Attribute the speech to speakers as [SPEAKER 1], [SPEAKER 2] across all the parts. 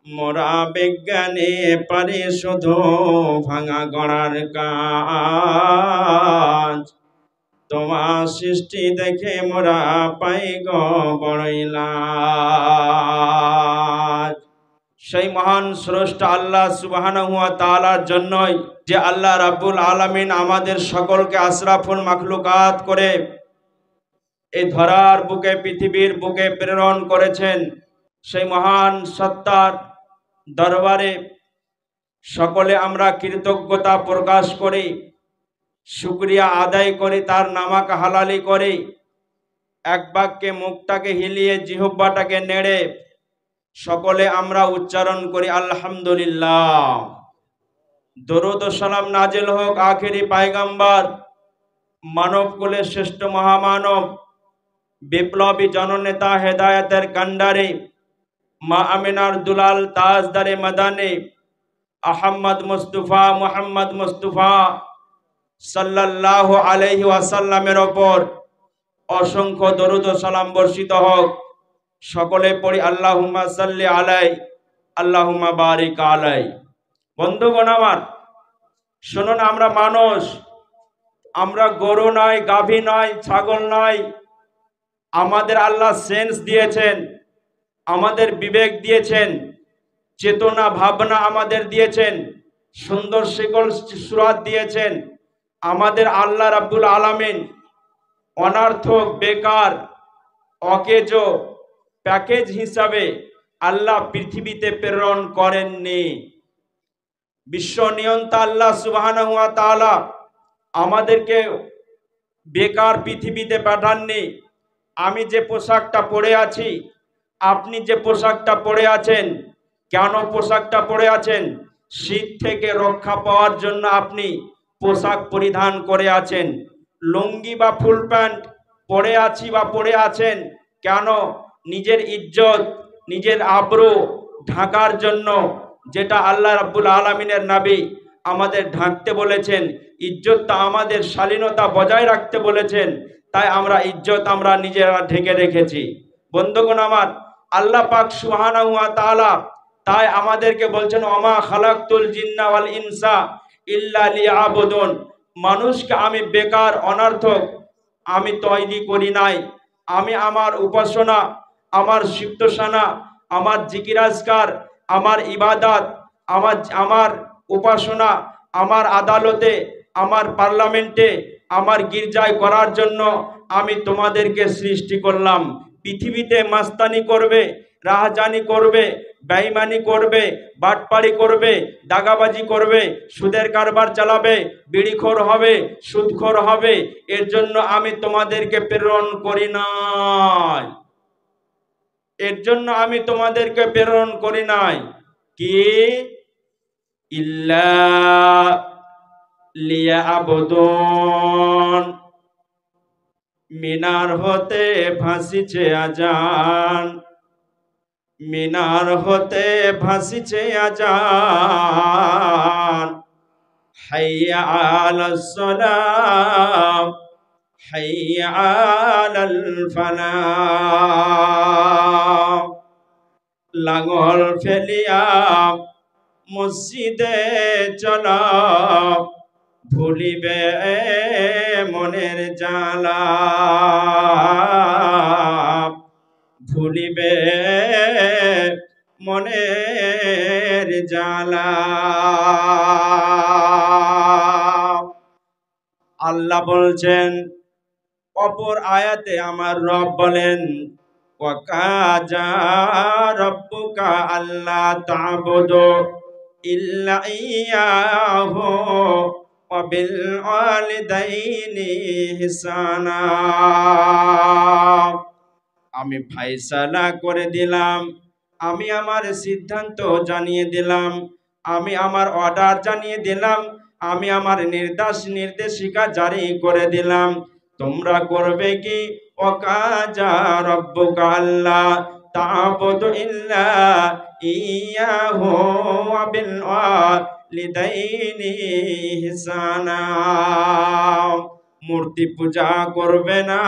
[SPEAKER 1] মোরা বিজ্ঞানে পারি শুধু ভাঙা গড়ার কাজ। তোমার সৃষ্টি দেখে মোরা পাই গো বড়ই লাজ। সেই মহান স্রষ্টা আল্লাহ সুবহানাহু ওয়া তাআলার জন্যই যে আল্লাহ রাব্বুল আলামিন আমাদের সকলকে আশরাফুল মাখলুকাত করে এই ধরার বুকে, পৃথিবীর বুকে প্রেরণ করেছেন। সেই মহান সত্তার দরবারে সকলে আমরা কৃতজ্ঞতা প্রকাশ করি, শুকরিয়া আদায় করি, তার নামাক হালালি করি। এক বাক্যে মুখটাকে হিলিয়ে জিহ্বাটাকে নেড়ে সকলে আমরা উচ্চারণ করি আলহামদুলিল্লাহ। দরুদ ও সালাম নাজিল হোক আখেরি পায়গাম্বার, মানব কুলের শ্রেষ্ঠ মহামানব, বিপ্লবী জননেতা, হেদায়েতের কান্ডারি, মা আমিনার দুলাল, তাজদারে মাদানী, আহমদ মুস্তাফা মুহাম্মদ মুস্তাফা সাল্লাল্লাহু আলাইহি ওয়াসাল্লামের ওপর অসংখ্য দরুদ ও সালাম বর্ষিত হোক। সকলে পড়ি আল্লাহুম্মা সাল্লি আলাই, আল্লাহুম্মা বারিক আলাই। বন্ধুগণ আমার, শুনুন, আমরা মানুষ, আমরা গরু নয়, গাভী নয়, ছাগল নয়। আমাদের আল্লাহ সেন্স দিয়েছেন, আমাদের বিবেক দিয়েছেন, চেতনা ভাবনা আমাদের দিয়েছেন, সুন্দর শিকল সুরাত দিয়েছেন। আমাদের আল্লাহ রাব্বুল আলামিন অনার্থক, বেকার, অকেজো প্যাকেজ হিসাবে আল্লাহ পৃথিবীতে প্রেরণ করেননি। বিশ্ব নিয়ন্তা আল্লাহ সুবহানাহু ওয়া তাআলা আমাদেরকে বেকার পৃথিবীতে পাঠাননি। আমি যে পোশাকটা পরে আছি, আপনি যে পোশাকটা পরে আছেন, কেন পোশাকটা পরে আছেন? শীত থেকে রক্ষা পাওয়ার জন্য আপনি পোশাক পরিধান করে আছেন। লুঙ্গি বা ফুল প্যান্ট পরে আছি বা পরে আছেন কেন? নিজের ইজ্জত, নিজের আবরু ঢাকার জন্য, যেটা আল্লাহ রাব্বুল আলামিনের নবী আমাদের ঢাকতে বলেছেন। ইজ্জতটা আমাদের শালীনতা বজায় রাখতে বলেছেন, তাই আমরা ইজ্জত আমরা নিজেরা ঢেকে রেখেছি। বন্ধুগণ আমার, আল্লাহ পাক সুবহানাহু ওয়া তাআলা তাই আমাদেরকে বলছেন, ওমা খালাকতুল জিন্না ওয়াল ইনসা ইল্লা লিয়াবুদুন। মানুষকে আমি বেকার, অনর্থক আমি তৈরি করি নাই। আমি আমার উপাসনা, আমার সিদ্ধসানা, আমার জিকিরাজকার, আমার ইবাদত, আমার উপাসনা আমার আদালতে, আমার পার্লামেন্টে, আমার গির্জায় করার জন্য আমি তোমাদেরকে সৃষ্টি করলাম। পৃথিবীতে মাস্তানি করবে, রাহাজানি করবে, বেঈমানি করবে, বাটপাড়ি করবে, দাগাবাজি করবে, সুদের কারবার চালাবে, বিড়িখোর হবে, সুদখোর হবে, এর জন্য আমি তোমাদেরকে প্রেরণ করি নাই। এর জন্য আমি তোমাদেরকে প্রেরণ করি নাই। কি? ইল্লা লিয়াবুদুন। মিনার হতে ভাসিছে আজান, মিনার হতে ভাসিছে আজান। হাইয়া আলাস সালাম, হাইয়া আলাল ফালাহ। লাঙ্গল ফেলিয়া মসজিদে চলো, ভুলিবে মনের জ্বালা, ভুলিবে মনের জ্বালা। আল্লাহ বলছেন অপর আয়াতে, আমার রব বলেন, ওয়াকাজা রব্বুকা আল্লা তা'বুদু ইল্লা ইয়াহু ওয়া বিল ওয়ালিদাইনি ইহসানা। আমি ফায়সালা করে দিলাম, আমি আমার সিদ্ধান্ত জানিয়ে দিলাম, আমি আমার অর্ডার জানিয়ে দিলাম, আমি আমার নির্দেশিকা জারি করে দিলাম। তোমরা করবে কি? ওয়াকাজা রব্বুকা আল্লা তা'বুদু ইল্লা ইয়াহু ওয়া বিল ওয়ালিদাইনি ইহসানা। মূর্তি পূজা করবে না,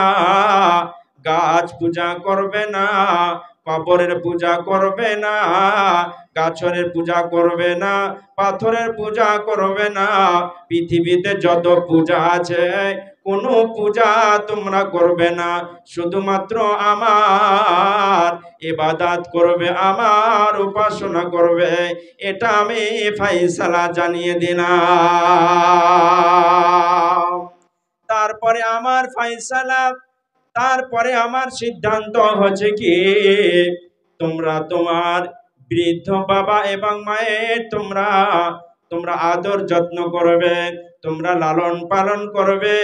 [SPEAKER 1] গাছ পূজা করবে না, কবরের পূজা করবে না, গাছের পূজা করবে না, পাথরের পূজা করবে না। পৃথিবীতে যত পূজা আছে কোনো পূজা তোমরা করবে না, শুধুমাত্র আমার ইবাদত করবে, আমার উপাসনা করবে। এটা আমি ফয়সালা জানিয়ে দিলাম। তারপরে আমার ফয়সালা, তারপরে আমার সিদ্ধান্ত হচ্ছে কি, তোমরা তোমার বৃদ্ধ বাবা এবং মায়ের তোমরা তোমরা আদর যত্ন করবে, তোমরা লালন পালন করবে।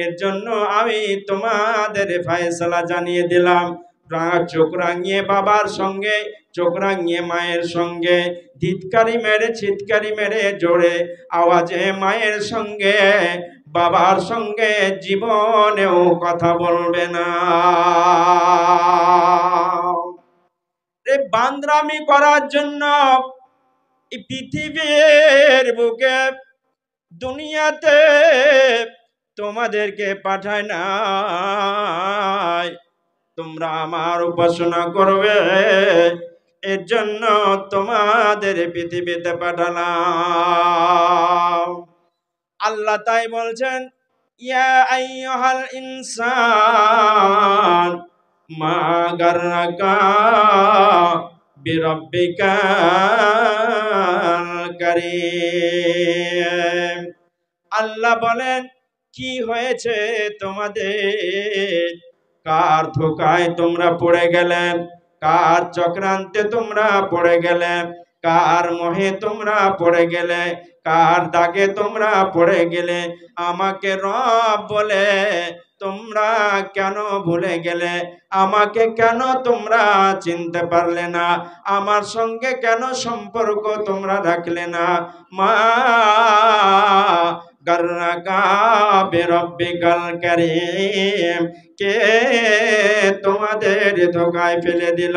[SPEAKER 1] এর জন্য আমি তোমাদের ফয়সালা জানিয়ে দিলাম। চোখ রাঙিয়ে বাবার সঙ্গে, চোখ রাঙিয়ে মায়ের সঙ্গে, ধিৎকারি মেরে চিৎকারি মেরে জোরে আওয়াজে মায়ের সঙ্গে বাবার সঙ্গে জীবনেও কথা বলবে না। বান্দরামি করার জন্য এই পৃথিবীর বুকে দুনিয়াতে তোমাদেরকে পাঠায় নাই, তোমরা আমার উপাসনা করবে, এর জন্য তোমাদের পৃথিবীতে পাঠালাম। আল্লাহ তাই বলছেন, ইয়া আইয়ুহাল ইনসান মা গাররাকা বিরাব্বিকাল কারীম। আল্লাহ বলেন, কি হয়েছে তোমাদের? কার ধোকায় তোমরা পড়ে গেলে? কার চক্রান্তে তোমরা পড়ে গেলে? কার মোহে তোমরা পড়ে গেলে? কার দাগে তোমরা পড়ে গেলে? আমাকে রব বলে তোমরা কেন ভুলে গেলে? আমাকে কেন তোমরা চিনতে পারলে না? আমার সঙ্গে কেন সম্পর্ক তোমরা রাখলে না? মা গাররাকা বিরাব্বিকাল কারীম, কে তোমাদের ধোকায় ফেলে দিল?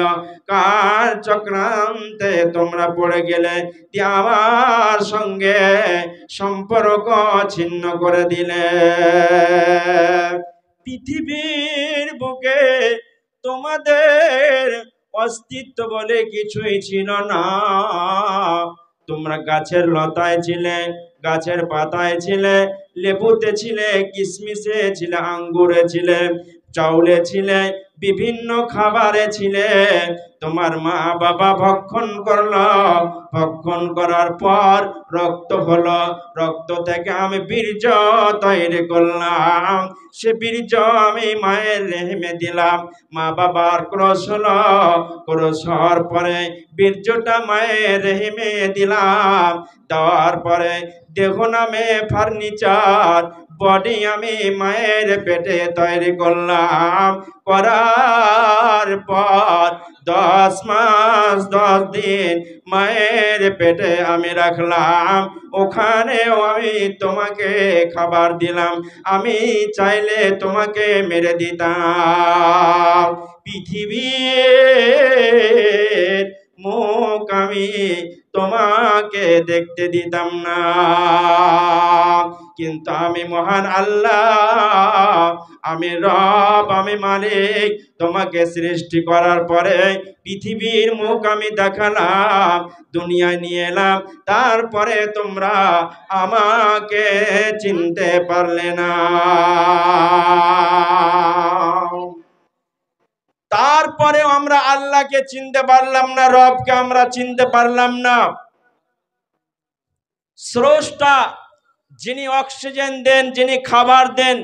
[SPEAKER 1] কার চক্রান্তে তোমরা পড়ে গেলে? আমার সঙ্গে সম্পর্ক ছিন্ন করে দিলে। পৃথিবীর বুকে তোমাদের অস্তিত্ব বলে কিছুই ছিল না। তোমরা গাছের লতায় ছিলে, গাছের পাতায় ছিলে, লেবুতে ছিলে, কিশমিশে ছিলে, আঙ্গুরে ছিলে, চাউলে ছিলে, বিভিন্ন খাবারে ছিলে। তোমার মা বাবা ভক্ষণ করলো, ভক্ষণ করার পর রক্ত হলো, রক্ত থেকে আমি বীর্য তৈরি করলাম, সে বীর্য আমি মায়ের রেহেমে দিলাম। মা বাবার ক্রোশ হলো, ক্রোশ হওয়ার পরে বীর্যটা মায়ের রেহেমে দিলাম। দেওয়ার পরে দেহ নামে ফার্নিচার, বডি আমি মায়ের পেটে তৈরি করলাম। করার পর 10 মাস 10 দিন মায়ের পেটে আমি রাখলাম। ওখানেও আমি তোমাকে খাবার দিলাম, আমি চাইলে তোমাকে মেরে দিতাম। পৃথিবীর মুখ আমি তোমাকে দেখতে দিতাম না। কিন্তু আমি মহান আল্লাহ, আমি রব, আমি মালিক। তোমাকে সৃষ্টি করার পরে পৃথিবীর মুখ আমি দেখালাম, দুনিয়ায় নিয়ে এলাম, তারপরে তোমরা আমাকে চিনতে পারলে না। তারপরে আমরা আল্লাহকে চিনতে পারলাম না, রবকে আমরা চিনতে পারলাম না। স্রষ্টা, যিনি অক্সিজেন দেন, যিনি খাবার দেন,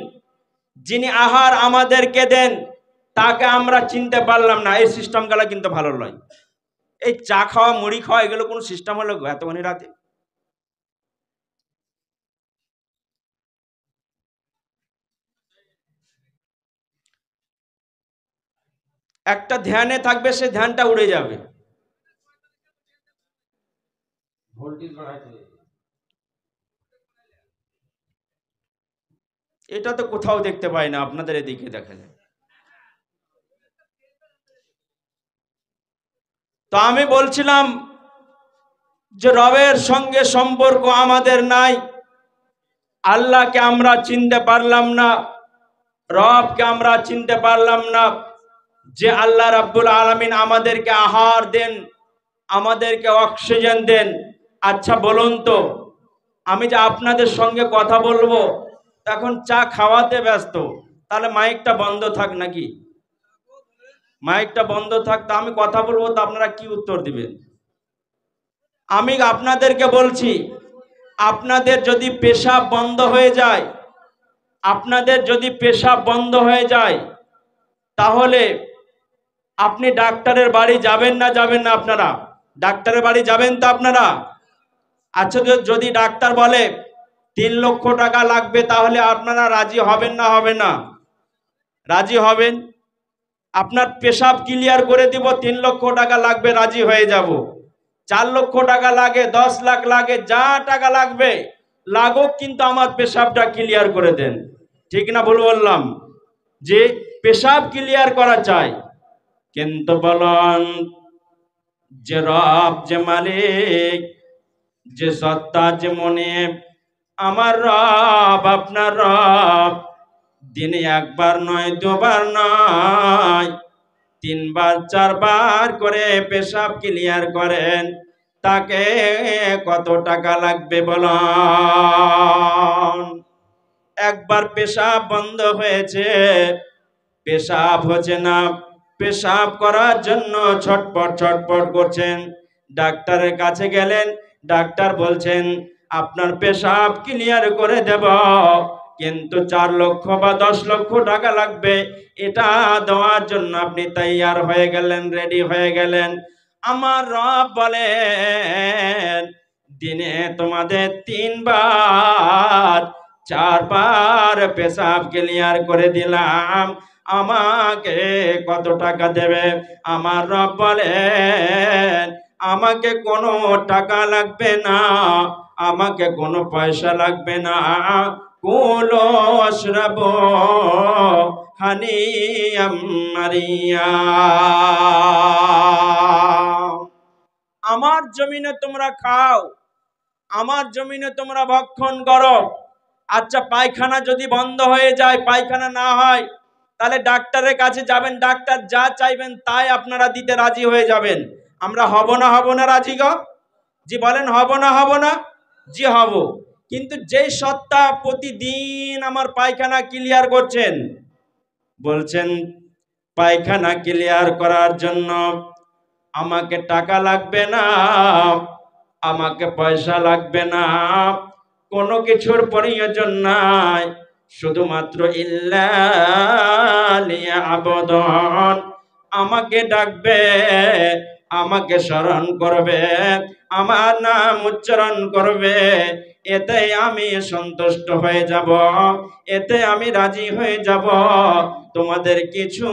[SPEAKER 1] যিনি আহার আমাদেরকে দেন, তাকে আমরা চিনতে পারলাম না। এই সিস্টেমগুলো কিন্তু ভালো নয়। এই চা খাওয়া, মুড়ি খাওয়া, এগুলো কোনো সিস্টেম হলো এতক্ষণ রাতে? একটা ধ্যানে থাকবে, সে ধ্যানটা উড়ে যাবে। এটা তো কোথাও দেখতে পাই না, আপনাদের এদিকে দেখা যায়। তো আমি বলছিলাম যে রবের সঙ্গে সম্পর্ক আমাদের নাই, আল্লাহকে আমরা চিনতে পারলাম না, রবকে আমরা চিনতে পারলাম না। যে আল্লাহ রাব্বুল আলামিন আমাদেরকে আহার দেন, আমাদেরকে অক্সিজেন দেন। আচ্ছা বলুন তো, আমি যে আপনাদের সঙ্গে কথা বলবো এখন চা খাওয়াতে ব্যস্ত, তাহলে মাইকটা বন্ধ থাক নাকি? মাইকটা বন্ধ থাক, তা আমি কথা বলবো, তো আপনারা কি উত্তর দিবেন? আমি আপনাদেরকে বলছি, আপনাদের যদি পেশাব বন্ধ হয়ে যায়, আপনাদের যদি পেশাব বন্ধ হয়ে যায়, তাহলে আপনি ডাক্তারের বাড়ি যাবেন না যাবেন না? আপনারা ডাক্তারের বাড়ি যাবেন তো আপনারা? আচ্ছা, যদি ডাক্তার বলে 3 লক্ষ টাকা লাগবে, তাহলে আপনারা রাজি হবেন না হবেন না? রাজি হবেন। আপনার পেশাব ক্লিয়ার করে দিব, 3 লক্ষ টাকা লাগবে, রাজি হয়ে যাব। 4 লক্ষ টাকা লাগে, 10 লাখ লাগে, যা টাকা লাগবে লাগুক, কিন্তু আমার পেশাবটা ক্লিয়ার করে দেন। ঠিক না ভুল বললাম? যে পেশাব ক্লিয়ার করা চাই। কিন্তু বলুন, যে রব, যে মালিক, যে সত্তা, যে মনিব, আমার রব, আপনার রব, দিনে একবার নয়, দুবার নয়, 3 বার 4 বার করে পেশাব ক্লিয়ার করেন, তাকে কত টাকা লাগবে বলুন? একবার পেশাব বন্ধ হয়েছে, পেশাব হচ্ছে না, পেশাব করার জন্য ছটপট ছটপট করছেন, ডাক্তারের কাছে গেলেন, ডাক্তার বলছেন আপনার পেশাব ক্লিয়ার করে দেব, কিন্তু 4 লক্ষ বা 10 লক্ষ টাকা লাগবে। এটা দেওয়ার জন্য আপনি তৈয়ার হয়ে গেলেন, রেডি হয়ে গেলেন। আমার রব বলেন, দিনে তোমাদের 3 বার 4 বার পেশাব ক্লিয়ার করে দিলাম, আমাকে কত টাকা দেবে? আমার রব বলেন, আমাকে কোনো টাকা লাগবে না, আমাকে কোনো পয়সা লাগবে না। কুলু ওয়াশরাবু হানিয়াম মারিয়া। আমার জমিনে তোমরা খাও, আমার জমিনে তোমরা ভক্ষণ করো। আচ্ছা, পায়খানা যদি বন্ধ হয়ে যায়, পায়খানা না হয়, তাহলে ডাক্তারের কাছে যাবেন, ডাক্তার যা চাইবেন তাই আপনারা দিতে রাজি হয়ে যাবেন। আমরা হব না হব না রাজি গো? জি বলেন, হব না হব না? জি হব। কিন্তু যেই সত্তা প্রতিদিন আমার পায়খানা ক্লিয়ার করছেন, বলছেন পায়খানা ক্লিয়ার করার জন্য আমাকে টাকা লাগবে না, আমাকে পয়সা লাগবে না, কোনো কিছুর প্রয়োজন নাই, শুধুমাত্র ইল্লা লিয়াবুদুন, আমাকে ডাকবে, আমাকে স্মরণ করবে, আমার নাম উচ্চারণ করবে, এতে আমি সন্তুষ্ট হয়ে যাব, এতে আমি রাজি হয়ে যাব, তোমাদের কিছু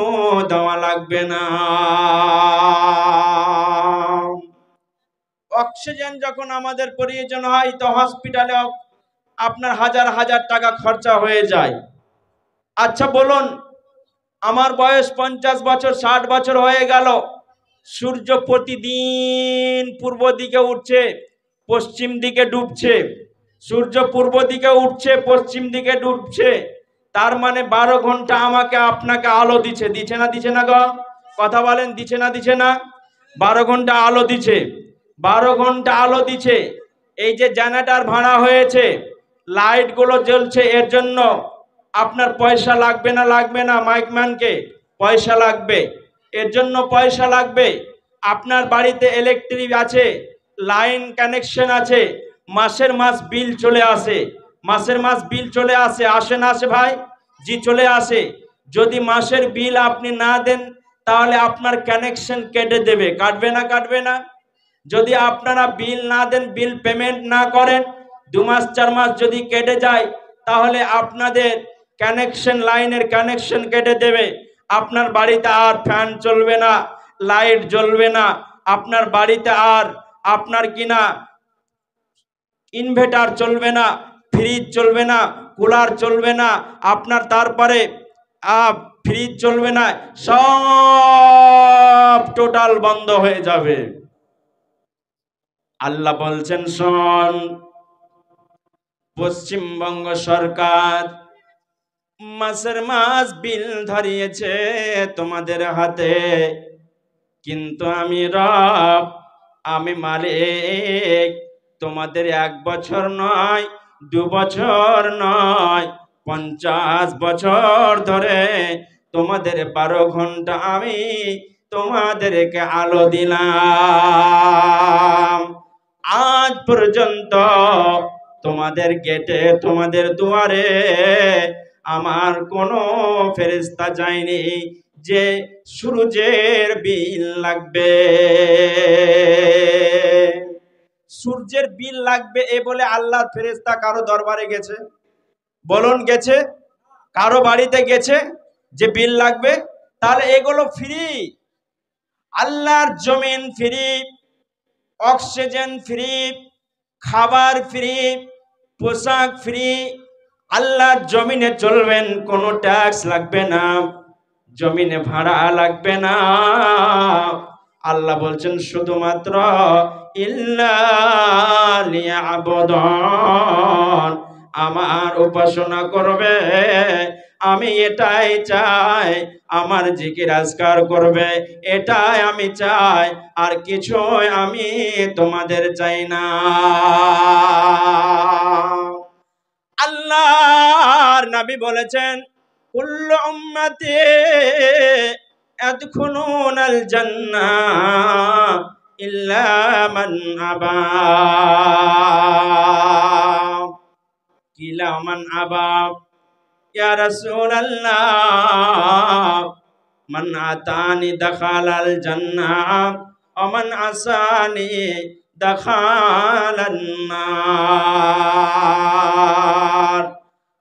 [SPEAKER 1] দেওয়া লাগবে না। অক্সিজেন যখন আমাদের প্রয়োজন হয়, তো হসপিটালে আপনার হাজার হাজার টাকা খরচা হয়ে যায়। আচ্ছা বলুন, আমার বয়স 50 বছর 60 বছর হয়ে গেল, সূর্য প্রতিদিন পূর্ব দিকে উঠছে, পশ্চিম দিকে ডুবছে, সূর্য পূর্ব দিকে উঠছে, পশ্চিম দিকে ডুবছে, তার মানে 12 ঘন্টা আমাকে আপনাকে আলো দিচ্ছে, দিচ্ছে না দিচ্ছে না গো? কথা বলেন, দিচ্ছে না দিচ্ছে না? 12 ঘন্টা আলো দিচ্ছে, 12 ঘন্টা আলো দিচ্ছে। এই যে জেনারেটর ভাড়া হয়েছে, লাইট গুলো জ্বলছে, এর জন্য আপনার পয়সা লাগবে না লাগবে না? মাইকম্যানকে পয়সা লাগবে, এর জন্য পয়সা লাগবে। আপনার বাড়িতে ইলেকট্রিক আছে, লাইন কানেকশন আছে, মাসের মাস বিল চলে আসে, মাসের মাস বিল চলে আসে, আসে না আসে ভাই? জি চলে আসে। যদি মাসের বিল আপনি না দেন, তাহলে আপনার কানেকশন কেটে দেবে, কাটবে না কাটবে না? যদি আপনারা বিল না দেন, বিল পেমেন্ট না করেন, 2 মাস 4 মাস যদি কেটে যায়, তাহলে আপনাদের কানেকশন, লাইনের কানেকশন কেটে দেবে। আপনার বাড়িতে আর ফ্যান চলবে না, লাইট জ্বলবে না, আপনার বাড়িতে আর আপনার কিনা ইনভার্টার চলবে না, ফ্রিজ চলবে না, কুলার চলবে না, আপনার তারপরে ফ্রিজ চলবে না, সব টোটাল বন্ধ হয়ে যাবে। আল্লাহ বলছেন, শোন, পশ্চিমবঙ্গ সরকার মাসের মাস বিল ধরিয়েছে তোমাদের হাতে, কিন্তু আমি রব, আমি মালিক। তোমাদের 1 বছর নয়, 2 বছর নয়, 50 বছর ধরে তোমাদের 12 ঘন্টা আমি তোমাদেরকে আলো দিলাম। আজ পর্যন্ত তোমাদের গেটে, তোমাদের দুয়ারে আমার কোনো ফেরেশতা যায়নি যে সূর্যের বিল লাগবে, সূর্যের বিল লাগবে এ বলে আল্লাহ ফেরেশতা কারো দরবারে গেছে? বলুন গেছে? কারো বাড়িতে গেছে যে বিল লাগবে? তাহলে এগুলো ফ্রি। আল্লাহর জমিন ফ্রি, অক্সিজেন ফ্রি, খাবার ফ্রি, পোশাক ফ্রি। আল্লাহর জমিনে চলবেন, কোনো ট্যাক্স লাগবে না, জমিনে ভাড়া লাগবে না। আল্লাহ বলছেন শুধুমাত্র ইল্লা লিয়াবুদুন, আমার উপাসনা করবে, আমি এটাই চাই। আমার জিকির আজকার করবে, এটাই আমি চাই, আর কিছুই আমি তোমাদের চাই না। আল্লাহর নবী বলেছেন কুল্লু উম্মতি ইয়াদখুলুনাল জান্নাহ ইল্লা মান আবা। কিলা মান আবা ইয়া রাসূলুল্লাহ, মান আতানি দাখালাল জান্নাহ ওয়া মান আসানি দাখালান নার।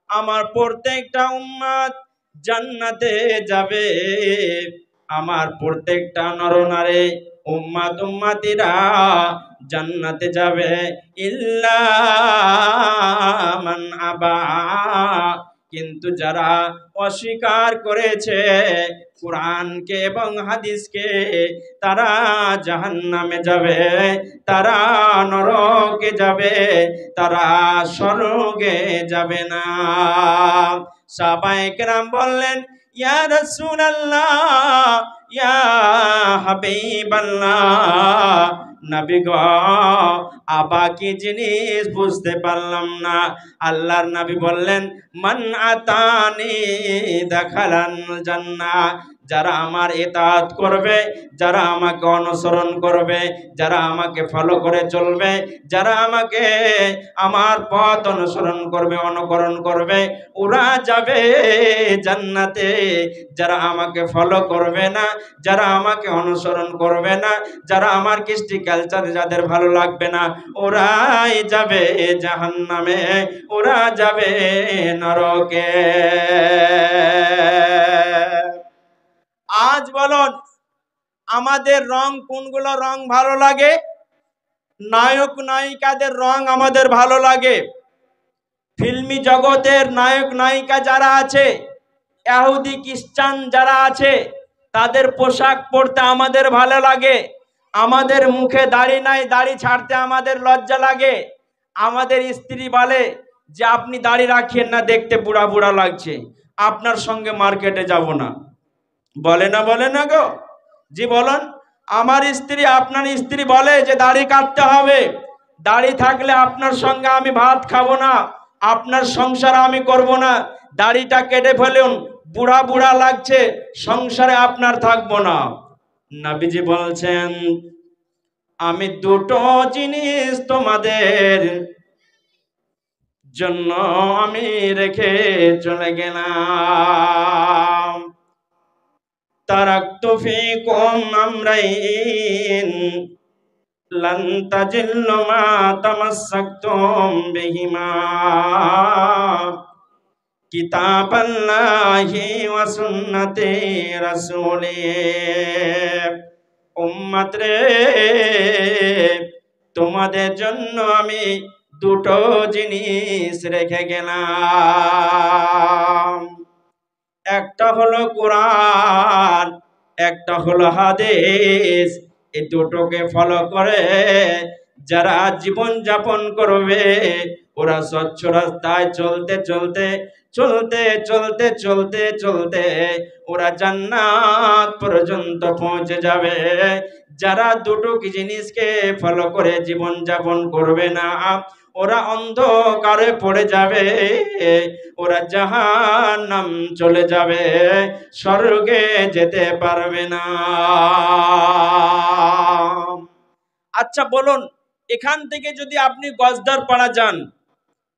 [SPEAKER 1] আমার প্রত্যেকটা উম্মত জান্নাতে যাবে, আমার প্রত্যেকটা নরনারী উম্মত উম্মতিরা জান্নাতে যাবে, ইল্লা মান আবা, কিন্তু যারা অস্বীকার করেছে কুরআনকে এবং হাদিসকে, তারা জাহান্নামে যাবে, তারা নরকে যাবে, তারা স্বর্গে যাবে না। সাহাবায়ে কেরাম বললেন ইয়া রাসূলুল্লাহ, ইয়া হাবিবাল্লাহ, নবী গো আবা কি জিনিস বুঝতে পারলাম না। আল্লাহর নবী বললেন মান আতানি দাখালান জান্নাহ, যারা আমার ইতাআত করবে, যারা আমাকে অনুসরণ করবে, যারা আমাকে ফলো করে চলবে, যারা আমাকে আমার পথ অনুসরণ করবে, অনুকরণ করবে, ওরা যাবে জান্নাতে। যারা আমাকে ফলো করবে না, যারা আমাকে অনুসরণ করবে না, যারা আমার কৃষ্টি কালচার যাদের ভালো লাগবে না, ওরাই যাবে জাহান্নামে, ওরা যাবে নরকে। আজ বলুন আমাদের রং কোনগুলো রং ভালো লাগে? নায়ক নায়িকাদের রং আমাদের ভালো লাগে। ফিল্মি জগতের নায়ক নায়িকা যারা আছে, ইহুদি খ্রিস্টান যারা আছে, তাদের পোশাক পরতে আমাদের ভালো লাগে। আমাদের মুখে দাড়ি নাই, দাড়ি ছাড়তে আমাদের লজ্জা লাগে। আমাদের স্ত্রী বলে যে আপনি দাড়ি রাখিয়েন না, দেখতে বুড়া বুড়া লাগছে, আপনার সঙ্গে মার্কেটে যাব না। বলে না, বলে না গো? জি বলুন। আমার স্ত্রী, আপনার স্ত্রী বলে যে দাড়ি কাটতে হবে, দাড়ি থাকলে আপনার সঙ্গে আমি ভাত খাবো না, আপনার সংসার আমি করব না, দাড়িটা কেটে ফেলুন, বুড়া বুড়া লাগছে, সংসারে আপনার থাকবো না। নবীজি বলছেন আমি দুটো জিনিস তোমাদের জন্য আমি রেখে চলে গেলাম। তারাকতু ফীকুম আমরাইন লান তাজিল্লু মা তামাসসাকতুম বিহিমা কিতাবাল্লাহি ওয়া সুন্নতি রাসূলিহি। উম্মত রে, তোমাদের জন্য আমি দুটো জিনিস রেখে গেলাম, একটা হলো কোরআন, একটা হলো হাদিস। এই দুটোকে ফলো করে যারা জীবন যাপন করবে, ওরা স্বচ্ছ রাস্তায় চলতে চলতে চলতে চলতে চলতে চলতে ওরা জান্নাত পর্যন্ত পৌঁছে যাবে। যারা দুটো কি জিনিসকে ফলো করে জীবন যাপন করবে না, ওরা অন্ধকারে পড়ে যাবে, ওরা জাহান্নাম চলে যাবে, স্বর্গে যেতে পারবে না। আচ্ছা বলুন, এখান থেকে যদি আপনি গজদার পাড়া যান,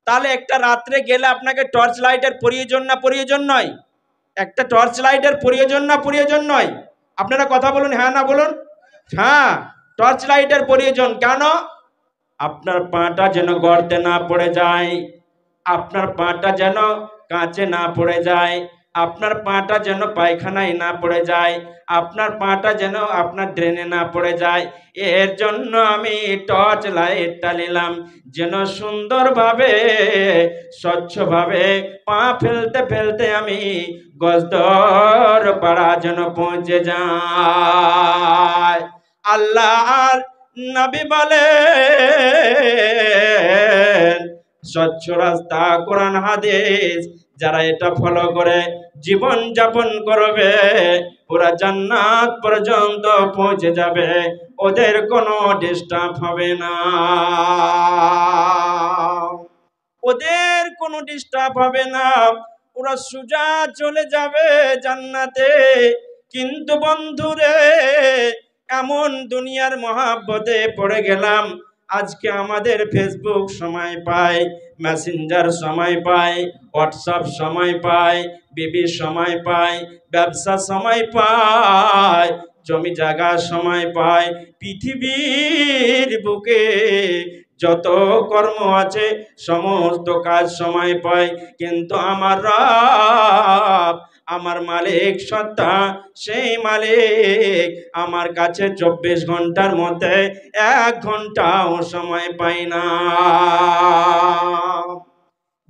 [SPEAKER 1] তাহলে একটা রাত্রে গেলে আপনাকে টর্চ লাইটের প্রয়োজন না প্রয়োজন নয়? একটা টর্চ লাইটের প্রয়োজন না প্রয়োজন নয়? আপনারা কথা বলুন, হ্যাঁ না বলুন। হ্যাঁ, টর্চ লাইটের প্রয়োজন। কেন? আপনার পাটা যেন গর্তে না পড়ে যায়, আপনার পাটা যেন কাঁচে না পড়ে যায়, আপনার পাটা যেন পায়খানায় না পড়ে যায়, আপনার পাটা যেন আপনার ড্রেনে না পড়ে যায়। এর জন্য আমি টর্চ লাইটটা নিলাম, যেন সুন্দরভাবে স্বচ্ছভাবে পা ফেলতে ফেলতে আমি গজদর পাড়া যেন পৌঁছে যায়। আল্লাহর নবী বলেন, স্বচ্ছ রাস্তা কোরআন হাদিস যারা এটা ফলো করে জীবন যাপন করবে, ওরা জান্নাত পর্যন্ত পৌঁছে যাবে, ওদের কোনো ডিস্টার্ব হবে না, ওদের কোনো ডিস্টার্ব হবে না, ওরা সোজা চলে যাবে জান্নাতে। কিন্তু বন্ধুরে, এমন দুনিয়ার মহাব্বতে পড়ে গেলাম, আজকে আমাদের ফেসবুক সময় পায়, মেসেঞ্জার সময় পায়, হোয়াটসঅ্যাপ সময় পায়, বিবি সময় পায়, ব্যবসা সময় পায়, জমি জায়গা সময় পায়, পৃথিবীর বুকে যত কর্ম আছে সমস্ত কাজ সময় পায়। কিন্তু আমার রব, আমার মালিক সত্তা, সেই মালিক আমার কাছে 24 ঘন্টার মধ্যে 1 ঘন্টাও সময় পাই না।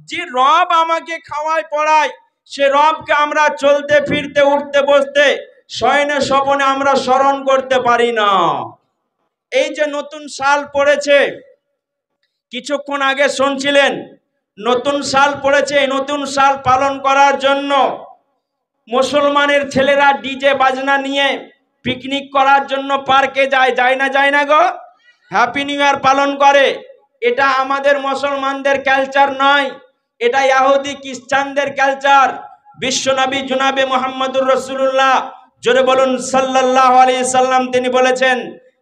[SPEAKER 1] যে রব আমাকে খাওয়ায় পড়ায়, সে রবকে আমরা চলতে ফিরতে উঠতে বসতে শয়নে স্বপনে আমরা স্মরণ করতে পারি না। এই যে নতুন সাল পড়েছে, কিছুক্ষণ আগে শুনছিলেন নতুন সাল পড়েছে, নতুন সাল পালন করার জন্য মুসলমানের ছেলেরা ডিজে বাজনা নিয়ে পিকনিক করার জন্য পার্কে যায়, যায় না যায় না গো? হ্যাপি নিউ ইয়ার পালন করে। এটা আমাদের মুসলমানদের কালচার নয়, এটা ইহুদি খ্রিস্টানদের কালচার। বিশ্বনবী জনাবে মুহাম্মদুর রাসূলুল্লাহ, জোরে বলুন সাল্লাল্লাহু আলাইহি সাল্লাম, তিনি বলেছেন,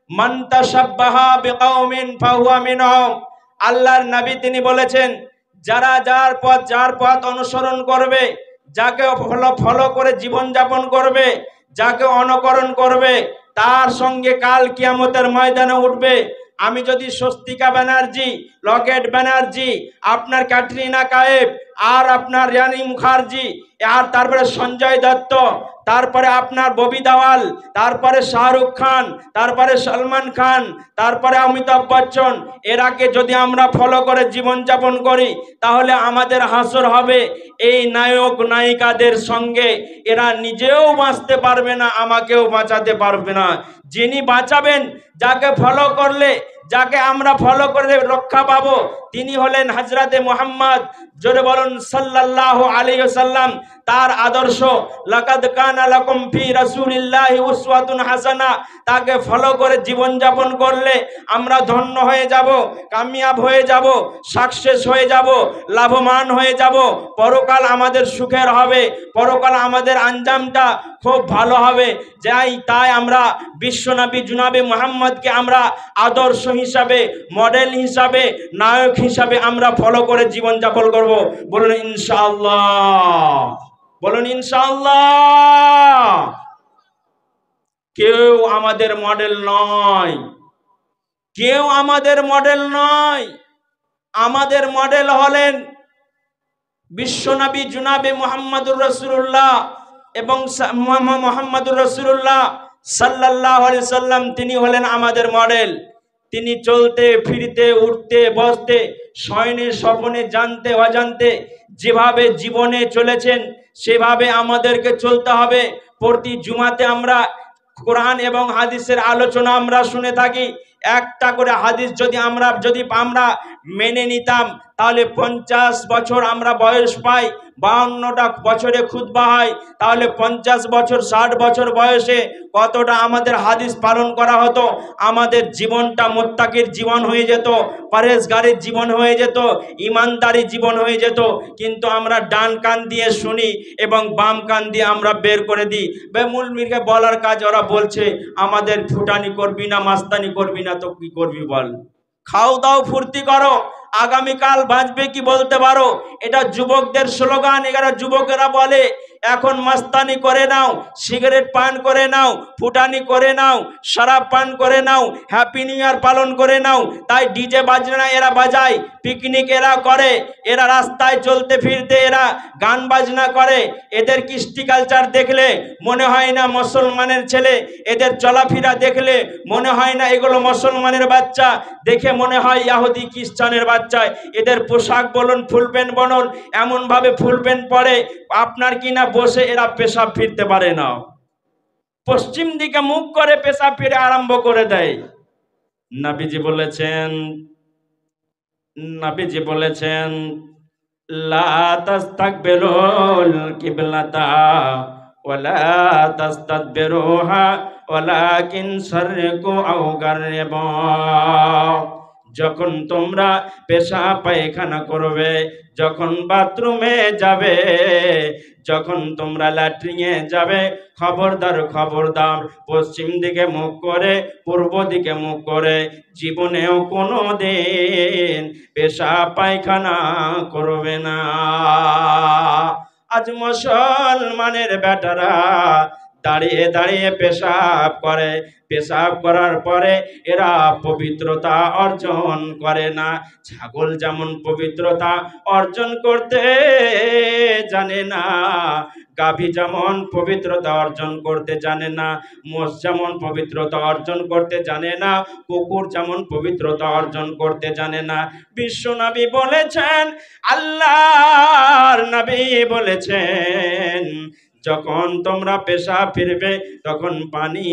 [SPEAKER 1] মান তাশাব্বাহা বিকাউমিন ফাহুয়া মিনহুম। আল্লাহর নবী তিনি বলেছেন, যারা যার পথ অনুসরণ করবে, যাকে ফলো করে জীবন যাপন করবে, যাকে অনুকরণ করবে, তার সঙ্গে কাল কিয়ামতের ময়দানে উঠবে। আমি যদি স্বস্তিকা ব্যানার্জি, লকেট ব্যানার্জি, আপনার ক্যাটরিনা কাইফ, আর আপনার রানী মুখার্জি, আর তারপরে সঞ্জয় দত্ত, তারপরে আপনার ববি দেওয়াল, তারপরে শাহরুখ খান, তারপরে সলমান খান, তারপরে অমিতাভ বচ্চন, এরাকে যদি আমরা ফলো করে জীবন যাপন করি, তাহলে আমাদের হাসর হবে এই নায়ক নায়িকাদের সঙ্গে। এরা নিজেও বাঁচতে পারবে না, আমাকেও বাঁচাতে পারবে না। যিনি বাঁচাবেন, যাকে ফলো করলে, যাকে আমরা ফলো করে রক্ষা পাবো, তিনি হলেন হযরতে মুহাম্মদ, জোরে বলুন সাল্লাল্লাহু আলাইহি ওয়াসাল্লাম। তার আদর্শ, লাকাদ কানা লাকুম ফি রাসূলিল্লাহি উসওয়াতুন হাসানা, তাকে ফলো করে জীবন যাপন করলে আমরা ধন্য হয়ে যাব, কামিয়াব হয়ে যাব, সাকসেস হয়ে যাব, লাভবান হয়ে যাব। পরকাল আমাদের সুখের হবে, পরকাল আমাদের আঞ্জামটা খুব ভালো হবে। তাই আমরা বিশ্বনবী জনাবে মুহাম্মদকে আমরা আদর্শ হিসাবে, মডেল হিসাবে, নায়ক হিসাবে আমরা ফলো করে জীবন যাপন করব। বলুন ইনশাআল্লাহ, বলুন ইনশাআল্লাহ। কেউ আমাদের মডেল নয়, কেউ আমাদের মডেল নয়। আমাদের মডেল হলেন বিশ্বনবী জনাবে মুহাম্মদুর রাসূলুল্লাহ এবং মুহাম্মদুর রাসূলুল্লাহ সাল্লাল্লাহু আলাইহি সাল্লাম, তিনি হলেন আমাদের মডেল। তিনি চলতে ফিরতে উঠতে বসতে শয়নে স্বপনে জানতে অজান্তে যেভাবে জীবনে চলেছেন, সেভাবে আমাদেরকে চলতে হবে। প্রতি জুমাতে আমরা কোরআন এবং হাদিসের আলোচনা আমরা শুনে থাকি। একটা করে হাদিস যদি আমরা মেনে নিতাম, তাহলে 50 বছর আমরা বয়স পাই, 52টা বছরে খুতবা হয়, তাহলে 50 বছর 60 বছর বয়সে কতটা আমাদের হাদিস পালন করা হতো, আমাদের জীবনটা মুত্তাকির জীবন হয়ে যেত, পরেজগারের জীবন হয়ে যেত, ইমানদারি জীবন হয়ে যেত। কিন্তু আমরা ডান কান দিয়ে শুনি এবং বাম কান দিয়ে আমরা বের করে দিই। বেমুলমিকে বলার কাজ ওরা বলছে, আমাদের ফুটানি করবি না, মাস্তানি করবি না, তো কি করবি বল? খাও দাও ফুর্তি করো, আগামীকাল বাঁচবে কি বলতে পারো। এটা যুবকদের স্লোগান। এরা যুবকেরা বলে এখন মাস্তানি করে নাও, সিগারেট পান করে নাও, ফুটানি করে নাও, শরাব পান করে নাও, হ্যাপি নিউ ইয়ার পালন করে নাও। তাই ডিজে বাজনা এরা বাজায়, পিকনিক এরা করে, এরা রাস্তায় চলতে ফিরতে এরা গান বাজনা করে। এদের কৃষ্টি কালচার দেখলে মনে হয় না মুসলমানের ছেলে, এদের চলাফেরা দেখলে মনে হয় না এগুলো মুসলমানের বাচ্চা, দেখে মনে হয় ইহুদি খ্রিস্টানের বাচ্চা। এদের পোশাক বলুন, ফুল প্যান্ট বলুন, এমন ভাবে ফুল প্যান্ট পরে আপনার কিনা বসে এরা পেশাব ফিরতে পারে না, পশ্চিম দিকে মুখ করে পেশাব ফিরে আরম্ভ করে দেয়। নবীজি বলেছেন লা তাস্তাকবিরুল কিবলাতা ওয়ালা তাস্তাদবিরুহা ওয়ালাকিন সাররিকু আও গাররিবু। যখন তোমরা পেশাব পায়খানা করবে, যখন বাথরুমে যাবে, যখন তোমরা ল্যাট্রিনে যাবে, খবরদার খবরদার পশ্চিম দিকে মুখ করে, পূর্ব দিকে মুখ করে জীবনেও কোনো দিন পেশাব পায়খানা করবে না। আজ মুসলমানের বেটারা দাঁড়িয়ে দাঁড়িয়ে পেশাব করে, পেশাব করার পরে এরা পবিত্রতা অর্জন করে না। ছাগল যেমন পবিত্রতা অর্জন করতে জানে না, গাভী যেমন পবিত্রতা অর্জন করতে জানে না, মোষ যেমন পবিত্রতা অর্জন করতে জানে না, কুকুর যেমন পবিত্রতা অর্জন করতে জানে না। বিশ্ব নবী বলেছেন, আল্লাহর নবী বলেছেন, যখন তোমরা পেশাব ফিরবে তখন পানি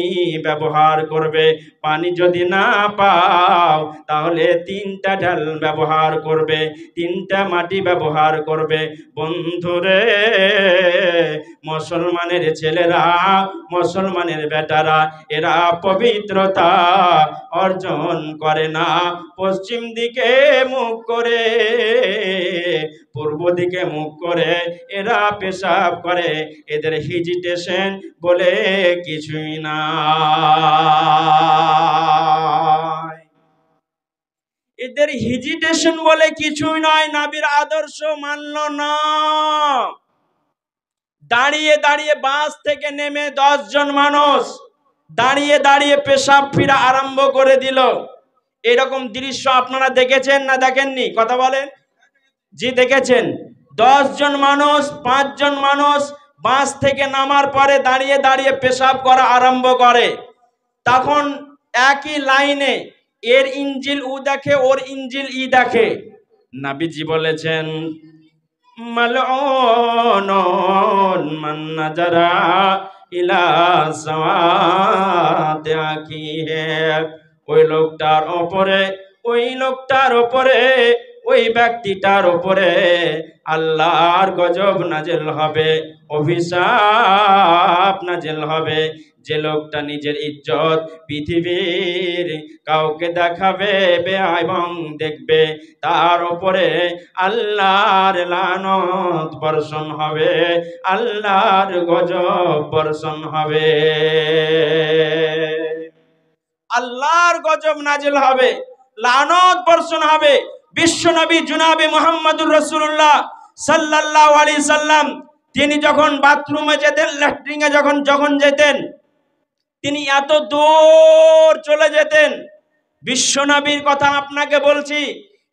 [SPEAKER 1] ব্যবহার করবে। পানি যদি না পাও তাহলে 3টা ঢাল ব্যবহার করবে, 3টা মাটি ব্যবহার করবে। বন্ধুরে, মুসলমানের ছেলেরা, মুসলমানের বেটারা এরা পবিত্রতা অর্জন করে না। পশ্চিম দিকে মুখ করে, পূর্ব দিকে মুখ করে এরা পেশাব করে। এদের হেজিটেশন বলে কিছুই না, এদের হেজিটেশন বলে কিছুই নয়। নবীর আদর্শ মানল না। দাঁড়িয়ে দাঁড়িয়ে বাস থেকে নেমে 10 জন মানুষ দাঁড়িয়ে দাঁড়িয়ে পেশাব ফিরা আরম্ভ করে দিল। এরকম দৃশ্য আপনারা দেখেছেন না দেখেননি? কথা বলেন। জি দেখেছেন। 10 জন মানুষ, 5 জন মানুষ বাস থেকে নামার পরে দাঁড়িয়ে দাঁড়িয়ে পেশাব করা আরম্ভ করে। তখন একই লাইনে এর ইঞ্জিল উ দেখে, ওর ইঞ্জিল ই দেখে। নবীজি বলেছেন, মালউনুন মান নাজারা ইলা সাওয়াতি আখিহি। ওই লোকটার উপরে, ওই লোকটার উপরে, ওই ব্যক্তিটার উপরে আল্লাহর গজব নাজিল হবে, অভিশাপ নাজিল হবে। যে লোকটা নিজের ইজ্জত পৃথিবীর কাউকে দেখাবে এবং দেখবে, তার উপরে আল্লাহর লানত বর্ষণ হবে, আল্লাহর গজব বর্ষণ হবে, আল্লাহর গজব নাজিল হবে, লানত বর্ষণ হবে। বিশ্বনবী জনাবে মুহাম্মদুর রাসূলুল্লাহ সাল্লাল্লাহু আলাইহি সাল্লাম তিনি যখন বাথরুমে যেতেন, ল্যাট্রিনে যখন যেতেন, তিনি এত দূর চলে যেতেন। বিশ্বনবীর কথা আপনাকে বলছি,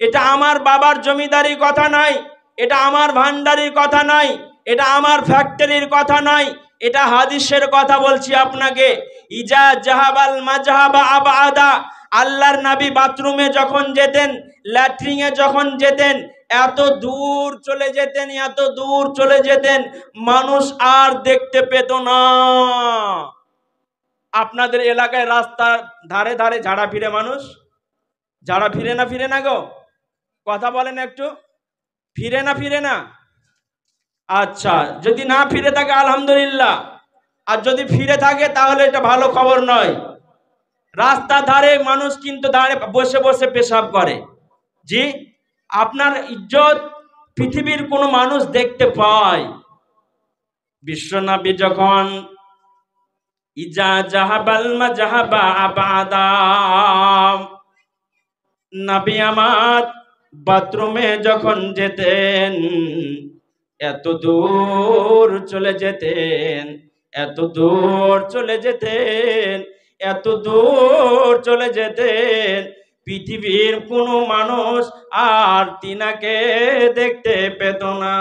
[SPEAKER 1] এটা আমার বাবার জমিদারির কথা নয়, এটা আমার ভান্ডারির কথা নয়, এটা আমার ফ্যাক্টরির কথা নয়, এটা হাদিসের কথা বলছি আপনাকে। ইজা জাহাবাল মাজহাবা আবাদা, আল্লাহর নবী বাথরুমে যখন যেতেন, ল্যাট্রিনে যখন যেতেন, এত দূর চলে যেতেন, এত দূর চলে যেতেন, মানুষ আর দেখতে পেত না। আপনাদের এলাকায় রাস্তার ধারে ধারে ঝাড়া ফিরে মানুষ, ঝাড়া ফিরে না গো? কথা বলেন একটু, ফিরে না ফিরে না? আচ্ছা, যদি না ফিরে থাকে আলহামদুলিল্লাহ, আর যদি ফিরে থাকে তাহলে এটা ভালো খবর নয়। রাস্তার ধারে মানুষ কিন্তু দাঁড়িয়ে বসে বসে পেশাব করে। জি, আপনার ইজ্জত পৃথিবীর কোনো মানুষ দেখতে পায়। বিশ্বনবী যখন ইজা জাহাবাল মাযহাবা আবাদাম, নবী আমার বাথরুমে যখন যেতেন, এত দূর চলে যেতেন, এত দূর চলে যেতেন, এত দূর চলে যেতেন, পৃথিবীর কোনো মানুষ আর তিনাকে দেখতে পেত না।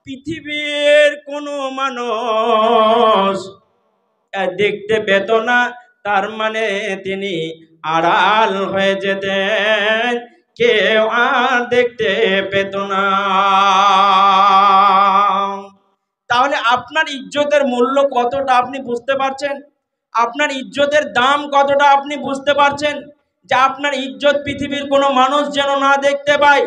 [SPEAKER 1] পৃথিবীর কোনো মানুষ দেখতে পেত না, তার মানে তিনি আড়াল হয়ে যেতেন, কেউ আর দেখতে পেত না। তাহলে আপনার ইজ্জতের মূল্য কতটা আপনি বুঝতে পারছেন? আপনার ইজ্জতের দাম কতটা আপনি বুঝতে পারছেন? যে আপনার ইজ্জত পৃথিবীর কোনো মানুষ যেন না দেখতে পায়।